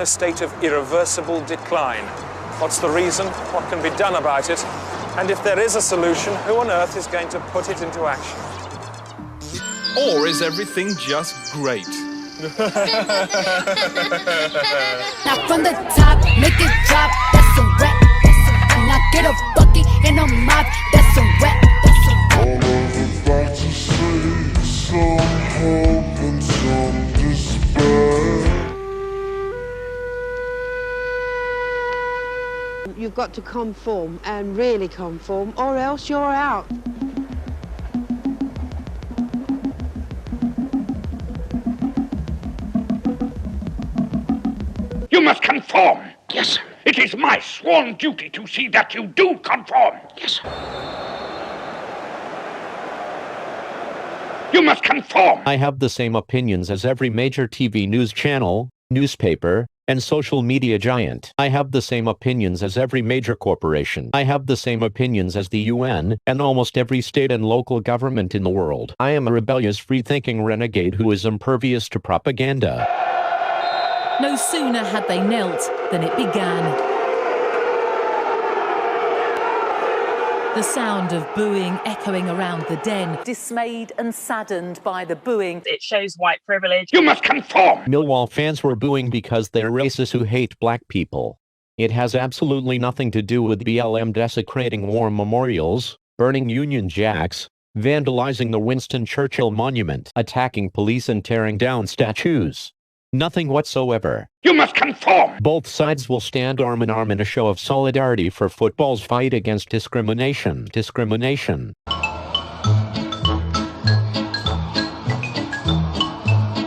a state of irreversible decline. What's the reason? What can be done about it? And if there is a solution, who on earth is going to put it into action? Or is everything just great? Now from the top, make it drop, that's some rap. Now get a bucket and a mop, that's some rap. All I was about to say, some hope and some despair. You've got to conform and really conform, or else you're out. You must conform. Yes, sir. It is my sworn duty to see that you do conform. Yes, sir. You must conform. I have the same opinions as every major TV news channel, newspaper, and social media giant. I have the same opinions as every major corporation. I have the same opinions as the UN and almost every state and local government in the world. I am a rebellious, free-thinking renegade who is impervious to propaganda. No sooner had they knelt than it began. The sound of booing echoing around the den. Dismayed and saddened by the booing. It shows white privilege. You must conform. Millwall fans were booing because they're racists who hate black people. It has absolutely nothing to do with BLM desecrating war memorials, burning Union Jacks, vandalizing the Winston Churchill Monument, attacking police and tearing down statues. Nothing whatsoever. You must conform. Both sides will stand arm in arm in a show of solidarity for football's fight against discrimination. Discrimination.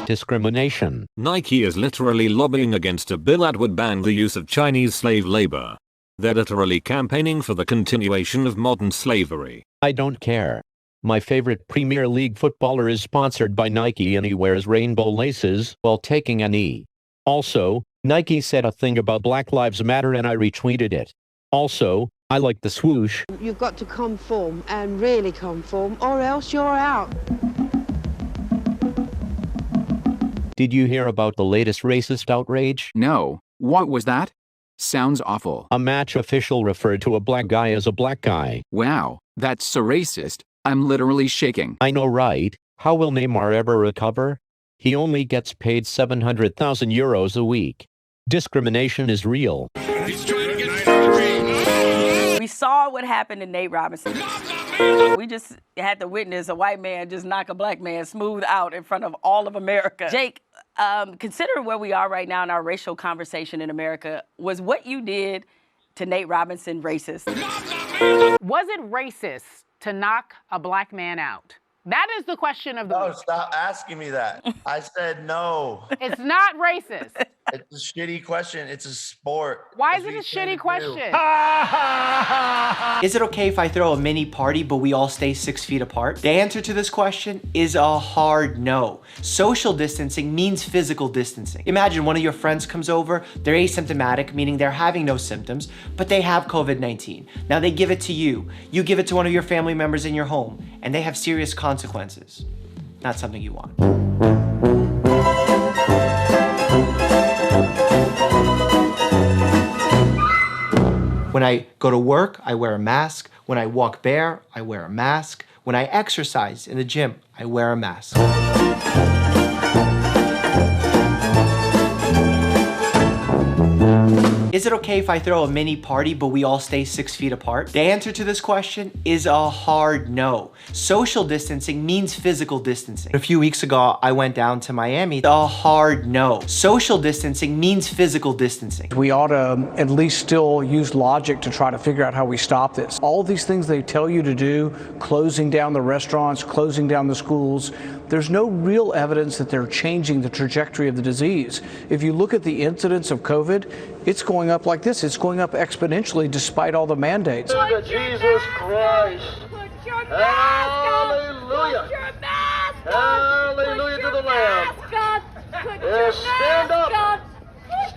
Discrimination. Nike is literally lobbying against a bill that would ban the use of Chinese slave labor. They're literally campaigning for the continuation of modern slavery. I don't care. My favorite Premier League footballer is sponsored by Nike and he wears rainbow laces while taking a knee. Also, Nike said a thing about Black Lives Matter and I retweeted it. Also, I like the swoosh. You've got to conform and really conform, or else you're out. Did you hear about the latest racist outrage? No. What was that? Sounds awful. A match official referred to a black guy as a black guy. Wow, that's so racist. I'm literally shaking. I know, right? How will Neymar ever recover? He only gets paid 700,000 euros a week. Discrimination is real. We saw what happened to Nate Robinson. We just had to witness a white man just knock a black man smooth out in front of all of America. Jake, considering where we are right now in our racial conversation in America, was what you did to Nate Robinson racist? Was it racist to knock a black man out? That is the question of the week. No, stop asking me that. I said no. It's not racist. It's a shitty question. It's a sport. Why is it a shitty question? Is it okay if I throw a mini party but we all stay 6 feet apart? The answer to this question is a hard no. Social distancing means physical distancing. Imagine one of your friends comes over, they're asymptomatic, meaning they're having no symptoms, but they have COVID-19. Now they give it to you. You give it to one of your family members in your home, and they have serious consequences. Not something you want. When I go to work, I wear a mask. When I walk bare, I wear a mask. When I exercise in the gym, I wear a mask. Is it okay if I throw a mini party but we all stay 6 feet apart? The answer to this question is a hard no. Social distancing means physical distancing. A few weeks ago, I went down to Miami. A hard no. Social distancing means physical distancing. We ought to at least still use logic to try to figure out how we stop this. All these things they tell you to do, closing down the restaurants, closing down the schools, there's no real evidence that they're changing the trajectory of the disease. If you look at the incidence of COVID, it's going up like this. It's going up exponentially despite all the mandates. Jesus Christ. Hallelujah. Hallelujah to the Lamb. Yes, stand up.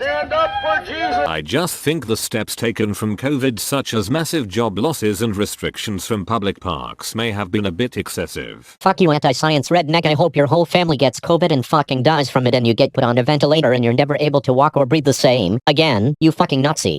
Stand up for Jesus. I just think the steps taken from COVID, such as massive job losses and restrictions from public parks, may have been a bit excessive. Fuck you, anti-science redneck. I hope your whole family gets COVID and fucking dies from it and you get put on a ventilator and you're never able to walk or breathe the same again, you fucking Nazi.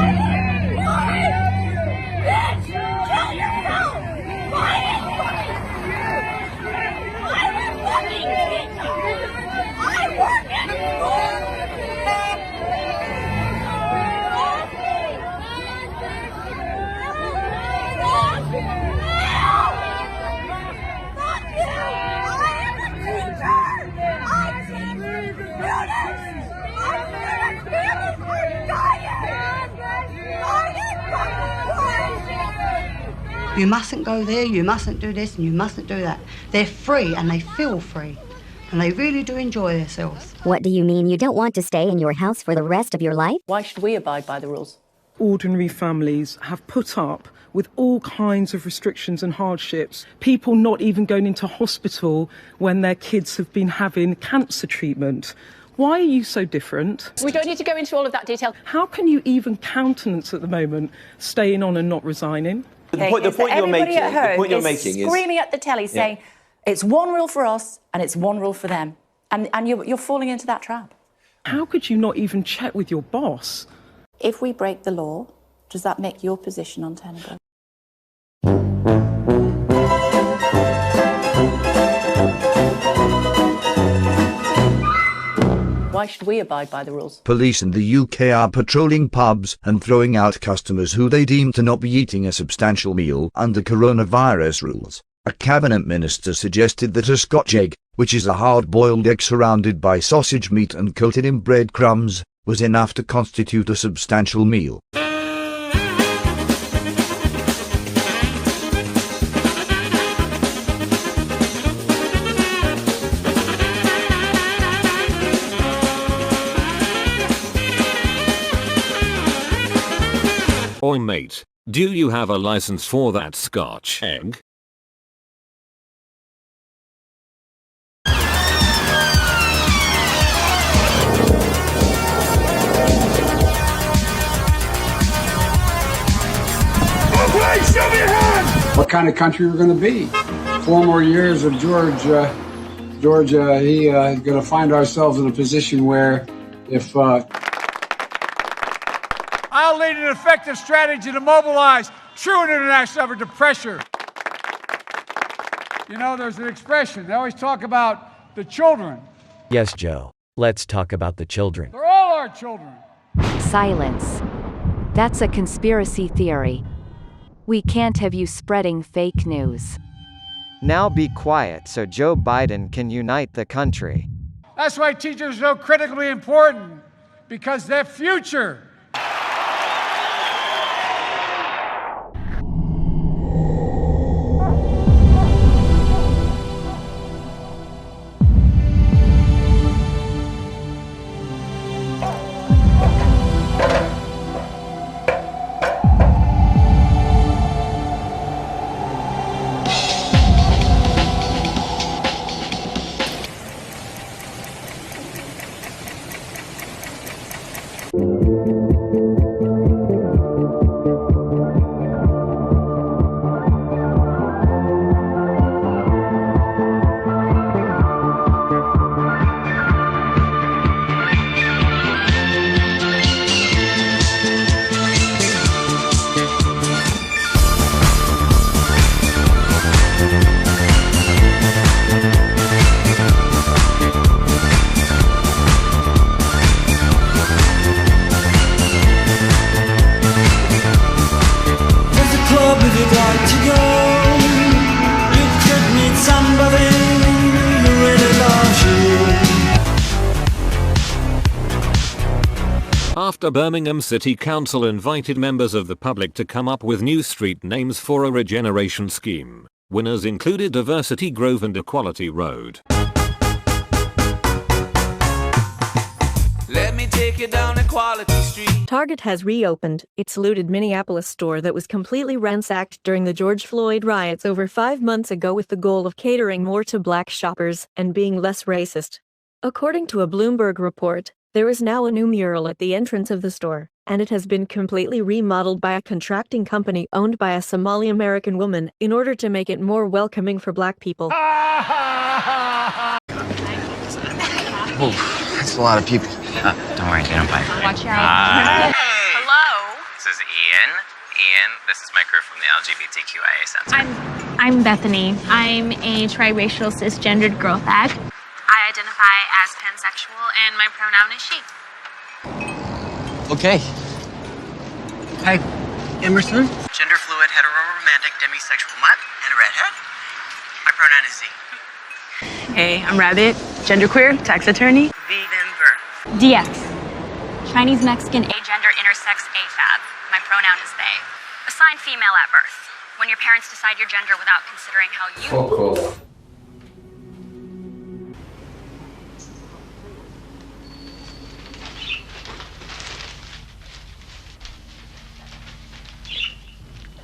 You mustn't go there, you mustn't do this, and you mustn't do that. They're free, and they feel free. And they really do enjoy themselves. What do you mean? You don't want to stay in your house for the rest of your life? Why should we abide by the rules? Ordinary families have put up with all kinds of restrictions and hardships. People not even going into hospital when their kids have been having cancer treatment. Why are you so different? We don't need to go into all of that detail. How can you even countenance at the moment staying on and not resigning? The point you're making is screaming at the telly saying, it's one rule for us and it's one rule for them. And you're falling into that trap. How could you not even check with your boss? If we break the law, does that make your position untenable? Why should we abide by the rules? Police in the UK are patrolling pubs and throwing out customers who they deem to not be eating a substantial meal under coronavirus rules. A cabinet minister suggested that a Scotch egg, which is a hard-boiled egg surrounded by sausage meat and coated in breadcrumbs, was enough to constitute a substantial meal. Oi mate, do you have a license for that Scotch egg? What kind of country we're going to be? 4 more years of Georgia, he's going to find ourselves in a position where if... I'll lead an effective strategy to mobilize true international effort to pressure. You know, there's an expression, they always talk about the children. Yes, Joe. Let's talk about the children. They're all our children. Silence. That's a conspiracy theory. We can't have you spreading fake news. Now be quiet so Joe Biden can unite the country. That's why teachers are so critically important, because their future. After Birmingham City Council invited members of the public to come up with new street names for a regeneration scheme, winners included Diversity Grove and Equality Road. Let me take you down Equality Street. Target has reopened its looted Minneapolis store that was completely ransacked during the George Floyd riots over 5 months ago with the goal of catering more to black shoppers and being less racist. According to a Bloomberg report, There is now a new mural at the entrance of the store, and it has been completely remodeled by a contracting company owned by a Somali American woman in order to make it more welcoming for black people. Oh, that's a lot of people. Don't worry, they don't bite. Watch out. Hello? This is Ian. This is my crew from the LGBTQIA Center. I'm Bethany. I'm a triracial cisgendered girl fag. I identify as pansexual and my pronoun is she. Okay. Hi, Emerson. Gender fluid, hetero-romantic, demisexual mutt, and a redhead. My pronoun is Z. Hey, I'm Rabbit, genderqueer, tax attorney. Vegan birth. DX. Chinese Mexican agender intersex AFAB. My pronoun is they. Assigned female at birth. When your parents decide your gender without considering how you... Fuck off.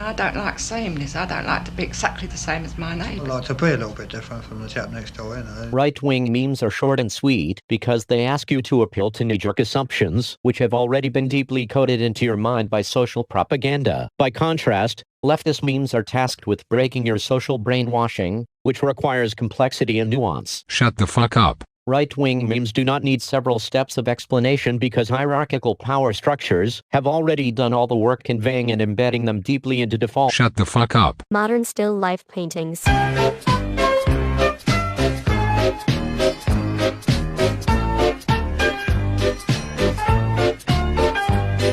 I don't like sameness. I don't like to be exactly the same as my neighbour. I like to be a little bit different from the chap next door, you know. Right-wing memes are short and sweet because they ask you to appeal to knee-jerk assumptions, which have already been deeply coded into your mind by social propaganda. By contrast, leftist memes are tasked with breaking your social brainwashing, which requires complexity and nuance. Shut the fuck up. Right-wing memes do not need several steps of explanation because hierarchical power structures have already done all the work conveying and embedding them deeply into default. Shut the fuck up. Modern still life paintings.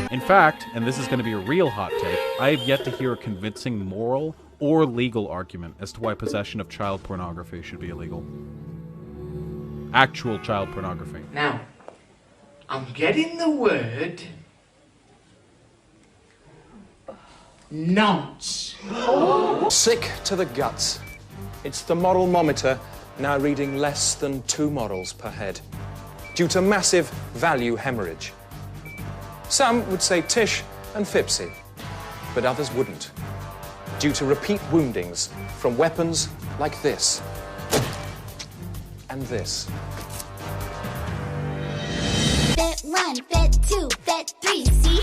In fact, and this is going to be a real hot take, I have yet to hear a convincing moral or legal argument as to why possession of child pornography should be illegal. Actual child pornography. Now, I'm getting the word nonce. Sick to the guts. It's the moral mometer now reading less than 2 morals per head due to massive value hemorrhage. Some would say Tish and Fipsy, but others wouldn't, due to repeat woundings from weapons like this and this. Bet 1, bet 2, bet 3, see?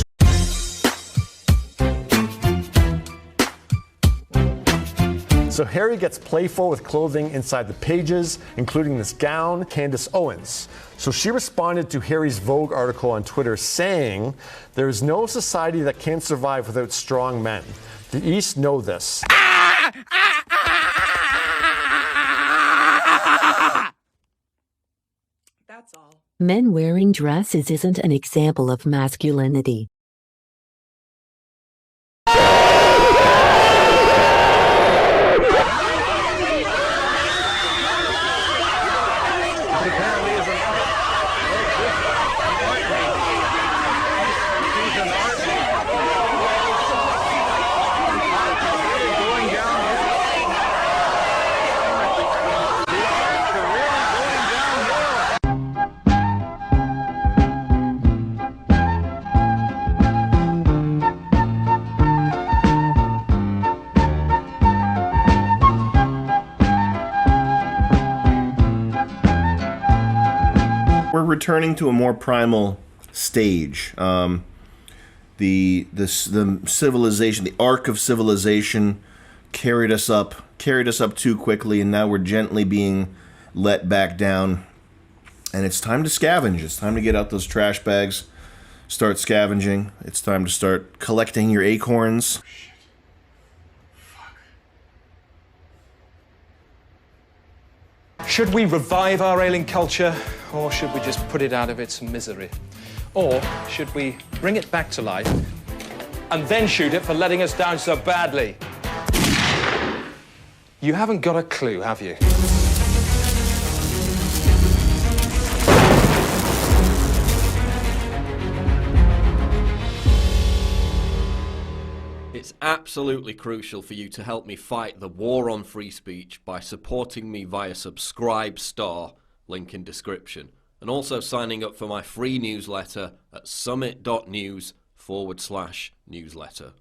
So Harry gets playful with clothing inside the pages, including this gown, Candace Owens. So she responded to Harry's Vogue article on Twitter saying, "There is no society that can survive without strong men. The East know this." That's all. Men wearing dresses isn't an example of masculinity. We're returning to a more primal stage. The civilization, the arc of civilization, carried us up too quickly, and now we're gently being let back down. And it's time to scavenge. It's time to get out those trash bags, start scavenging. It's time to start collecting your acorns. Should we revive our ailing culture, or should we just put it out of its misery? Or should we bring it back to life and then shoot it for letting us down so badly? You haven't got a clue, have you? It's absolutely crucial for you to help me fight the war on free speech by supporting me via Subscribe Star, link in description, and also signing up for my free newsletter at summit.news/newsletter.